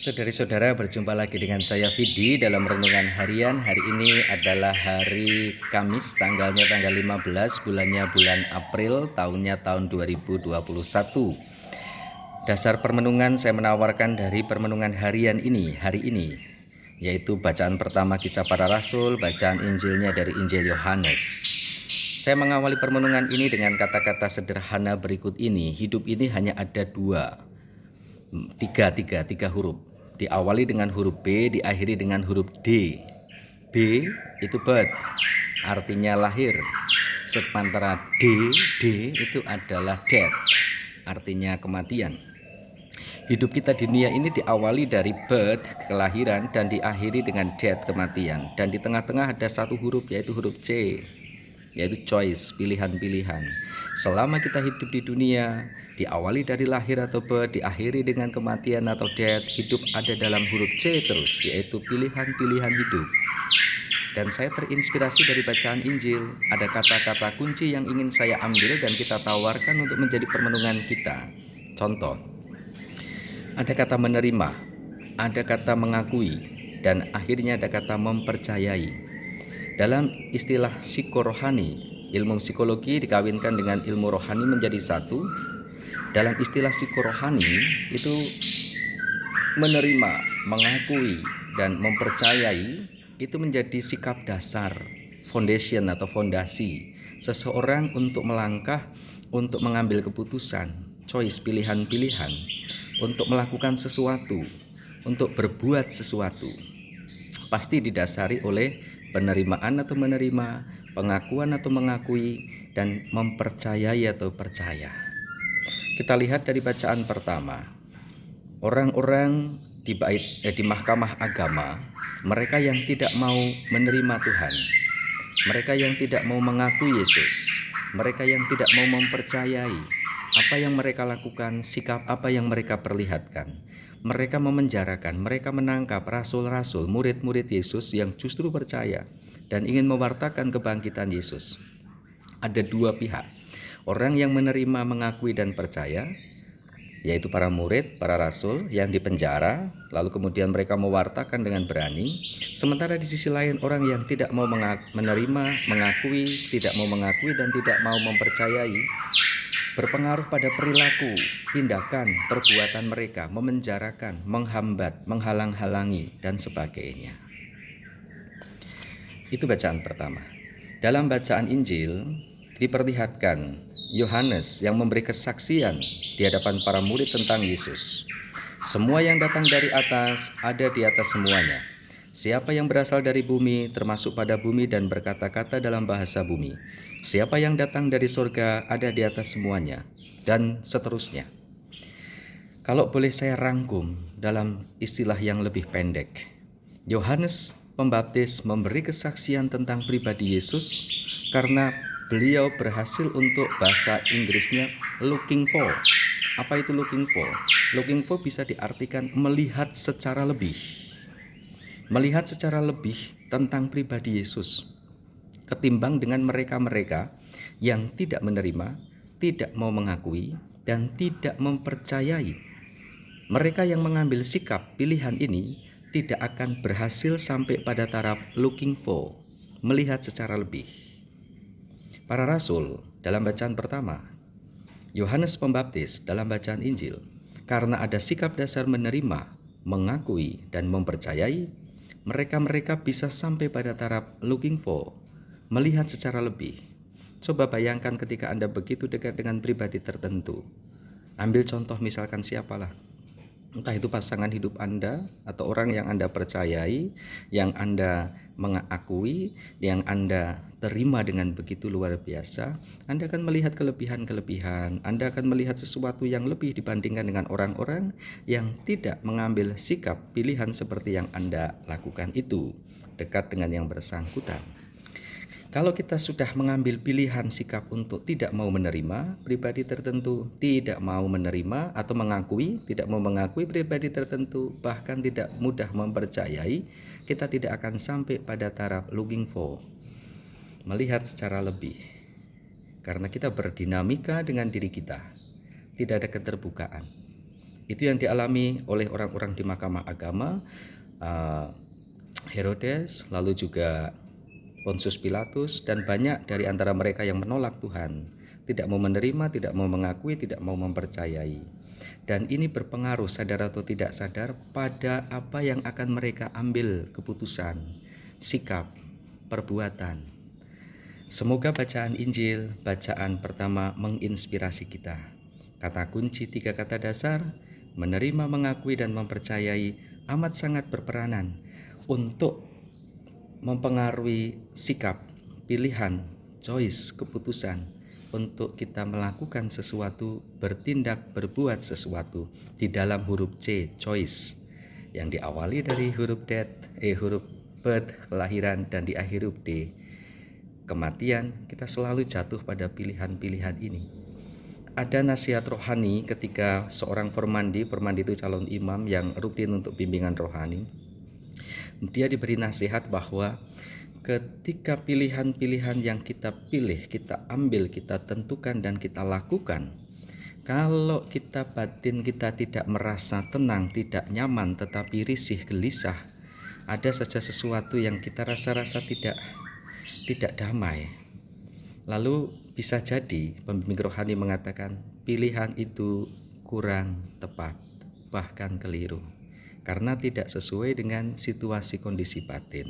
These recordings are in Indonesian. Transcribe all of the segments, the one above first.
Saudari-saudara, berjumpa lagi dengan saya Vidi dalam renungan harian. Hari ini adalah hari Kamis, tanggalnya tanggal 15, bulannya bulan April, tahunnya tahun 2021. Dasar permenungan saya menawarkan dari permenungan harian ini, hari ini, yaitu bacaan pertama Kisah Para Rasul, bacaan Injilnya dari Injil Yohanes. Saya mengawali permenungan ini dengan kata-kata sederhana berikut ini. Hidup ini hanya ada tiga huruf. Diawali dengan huruf B, diakhiri dengan huruf D. B itu birth, artinya lahir. Sementara D itu adalah death, artinya kematian. Hidup kita di dunia ini diawali dari birth, kelahiran, dan diakhiri dengan death, kematian. Dan di tengah-tengah ada satu huruf, yaitu huruf C, yaitu choice, pilihan-pilihan. Selama kita hidup di dunia, diawali dari lahir atau birth, diakhiri dengan kematian atau death, hidup ada dalam huruf C terus, yaitu pilihan-pilihan hidup. Dan saya terinspirasi dari bacaan Injil. Ada kata-kata kunci yang ingin saya ambil dan kita tawarkan untuk menjadi permenungan kita. Contoh, ada kata menerima, ada kata mengakui, dan akhirnya ada kata mempercayai. Dalam istilah psikorohani, ilmu psikologi dikawinkan dengan ilmu rohani menjadi satu. Dalam istilah psikorohani itu menerima, mengakui, dan mempercayai itu menjadi sikap dasar, foundation atau fondasi seseorang untuk melangkah, untuk mengambil keputusan, choice, pilihan-pilihan, untuk melakukan sesuatu, untuk berbuat sesuatu. Pasti didasari oleh penerimaan atau menerima, pengakuan atau mengakui, dan mempercayai atau percaya. Kita lihat dari bacaan pertama. Orang-orang di mahkamah agama, mereka yang tidak mau menerima Tuhan, mereka yang tidak mau mengakui Yesus, mereka yang tidak mau mempercayai apa yang mereka lakukan, sikap apa yang mereka perlihatkan. Mereka memenjarakan, mereka menangkap rasul-rasul, murid-murid Yesus yang justru percaya dan ingin mewartakan kebangkitan Yesus. Ada dua pihak, orang yang menerima, mengakui, dan percaya, yaitu para murid, para rasul yang dipenjara, lalu kemudian mereka mewartakan dengan berani. Sementara di sisi lain orang yang tidak mau menerima, mengakui, tidak mau mengakui, dan tidak mau mempercayai, berpengaruh pada perilaku, tindakan, perbuatan mereka, memenjarakan, menghambat, menghalang-halangi, dan sebagainya. Itu bacaan pertama. Dalam bacaan Injil diperlihatkan Yohanes yang memberi kesaksian di hadapan para murid tentang Yesus. Semua yang datang dari atas ada di atas semuanya. Siapa yang berasal dari bumi termasuk pada bumi dan berkata-kata dalam bahasa bumi. Siapa yang datang dari surga ada di atas semuanya, dan seterusnya. Kalau boleh saya rangkum dalam istilah yang lebih pendek, Yohanes Pembaptis memberi kesaksian tentang pribadi Yesus karena beliau berhasil untuk bahasa Inggrisnya looking for. Apa itu looking for? Looking for bisa diartikan melihat secara lebih. Melihat secara lebih tentang pribadi Yesus ketimbang dengan mereka-mereka yang tidak menerima, tidak mau mengakui, dan tidak mempercayai. Mereka yang mengambil sikap pilihan ini tidak akan berhasil sampai pada taraf looking for, melihat secara lebih. Para rasul dalam bacaan pertama, Yohanes Pembaptis dalam bacaan Injil, karena ada sikap dasar menerima, mengakui, dan mempercayai, mereka bisa sampai pada taraf looking for, melihat secara lebih. Coba bayangkan ketika Anda begitu dekat dengan pribadi tertentu. Ambil contoh misalkan siapalah, entah itu pasangan hidup Anda atau orang yang Anda percayai, yang Anda mengakui, yang Anda terima dengan begitu luar biasa. Anda akan melihat kelebihan-kelebihan, Anda akan melihat sesuatu yang lebih dibandingkan dengan orang-orang yang tidak mengambil sikap pilihan seperti yang Anda lakukan itu, dekat dengan yang bersangkutan. Kalau kita sudah mengambil pilihan sikap untuk tidak mau menerima pribadi tertentu, tidak mau menerima atau mengakui, tidak mau mengakui pribadi tertentu, bahkan tidak mudah mempercayai, kita tidak akan sampai pada taraf looking for, melihat secara lebih. Karena kita berdinamika dengan diri kita, tidak ada keterbukaan. Itu yang dialami oleh orang-orang di Mahkamah Agama, Herodes, lalu juga Pontius Pilatus, dan banyak dari antara mereka yang menolak Tuhan, tidak mau menerima, tidak mau mengakui, tidak mau mempercayai. Dan ini berpengaruh, sadar atau tidak sadar, pada apa yang akan mereka ambil keputusan, sikap, perbuatan. Semoga bacaan Injil, bacaan pertama menginspirasi kita. Kata kunci 3 kata dasar, menerima, mengakui, dan mempercayai amat sangat berperanan untuk mempengaruhi sikap, pilihan, choice, keputusan untuk kita melakukan sesuatu, bertindak, berbuat sesuatu di dalam huruf C, choice, yang diawali dari huruf birth, kelahiran, dan di akhir huruf D, kematian. Kita selalu jatuh pada pilihan-pilihan ini. Ada nasihat rohani ketika seorang formandi itu calon imam yang rutin untuk bimbingan rohani. Dia diberi nasihat bahwa ketika pilihan-pilihan yang kita pilih, kita ambil, kita tentukan, dan kita lakukan, kalau batin kita tidak merasa tenang, tidak nyaman, tetapi risih, gelisah, ada saja sesuatu yang kita rasa-rasa tidak damai. Lalu bisa jadi pembimbing rohani mengatakan pilihan itu kurang tepat, bahkan keliru, karena tidak sesuai dengan situasi kondisi batin.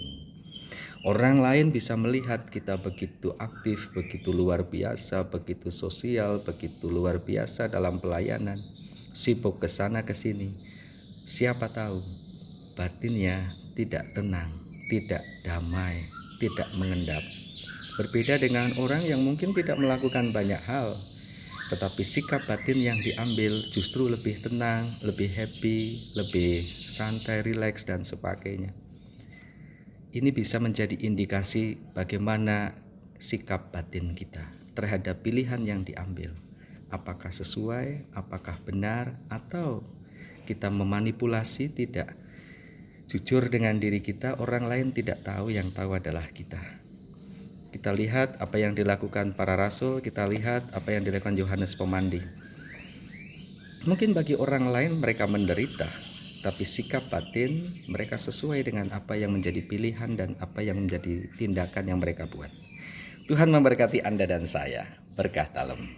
Orang lain bisa melihat kita begitu aktif, begitu luar biasa, begitu sosial, begitu luar biasa dalam pelayanan, sibuk ke sana ke sini. Siapa tahu batinnya tidak tenang, tidak damai, tidak mengendap. Berbeda dengan orang yang mungkin tidak melakukan banyak hal, tetapi sikap batin yang diambil justru lebih tenang, lebih happy, lebih santai, rileks, dan sebagainya. Ini bisa menjadi indikasi bagaimana sikap batin kita terhadap pilihan yang diambil. Apakah sesuai, apakah benar, atau kita memanipulasi, tidak jujur dengan diri kita, orang lain tidak tahu, yang tahu adalah kita. Kita lihat apa yang dilakukan para rasul, kita lihat apa yang dilakukan Yohanes Pemandi. Mungkin bagi orang lain mereka menderita, tapi sikap batin mereka sesuai dengan apa yang menjadi pilihan dan apa yang menjadi tindakan yang mereka buat. Tuhan memberkati Anda dan saya. Berkah dalam.